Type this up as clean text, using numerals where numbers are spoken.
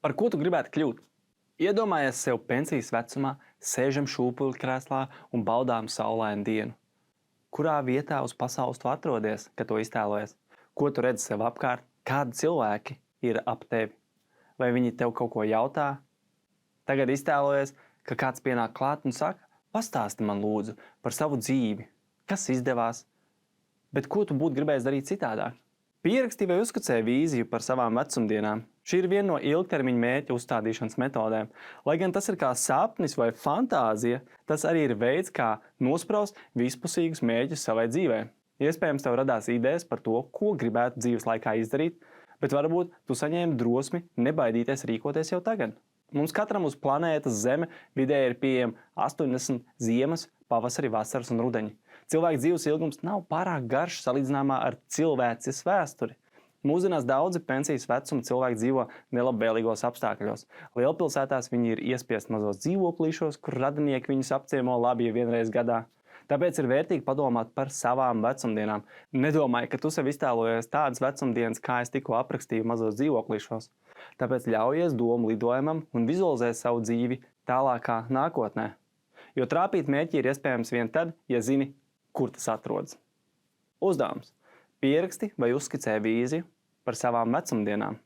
Par ko tu gribētu kļūt? Iedomājies sev pensijas vecumā, sēžam šūpuļkrēslā un baudām saulainu dienu. Kurā vietā uz pasaules tu atrodies, kad to iztēlojies? Ko tu redzi sev apkārt? Kādi cilvēki ir ap tevi? Vai viņi tev kaut ko jautā? Tagad iztēlojies, ka kāds pienāk klāt un saka, pastāsti man lūdzu par savu dzīvi, kas izdevās, bet ko tu būtu gribējis darīt citādāk? Pierakstīji vai uzskicēji vīziju par savām vecumdienām. Šī ir viena no ilgtermiņa mērķa uzstādīšanas metodēm. Lai gan tas ir kā sapnis vai fantāzija, tas arī ir veids, kā nospraust vispusīgus mērķus savai dzīvē. Iespējams, tev radās idejas par to, ko gribētu dzīves laikā izdarīt, bet varbūt tu saņēmi drosmi nebaidīties rīkoties jau tagad. Mums katram uz planētas Zeme vidēji ir pieejami 80 ziemas, pavasari, vasaras un rudeņi. Cilvēka dzīves ilgums nav pārāk garš salīdzināmā ar cilvēces vēsturi. Mūsdienās daudzi pensijas vecuma cilvēki dzīvo nelabvēlīgos apstākļos. Lielpilsētās viņi ir iespiesti mazos dzīvoklīšos, kur radinieki viņus apciemo labi vienreiz gadā. Tāpēc ir vērtīgi padomāt par savām vecumdienām. Nedomāju, ka tu sev iztēlojies tādas vecumdienas, kā es tikko aprakstīju mazos dzīvoklīšos. Tāpēc ļaujies domu lidojumam un vizualizē savu dzīvi tālākā nākotnē. Jo trāpīt mērķi ir iespējams vien tad, ja zini, kur tas atrodas. Uzdevums. Pieraksti vai uzskicē vīziju par savām vecumdienām.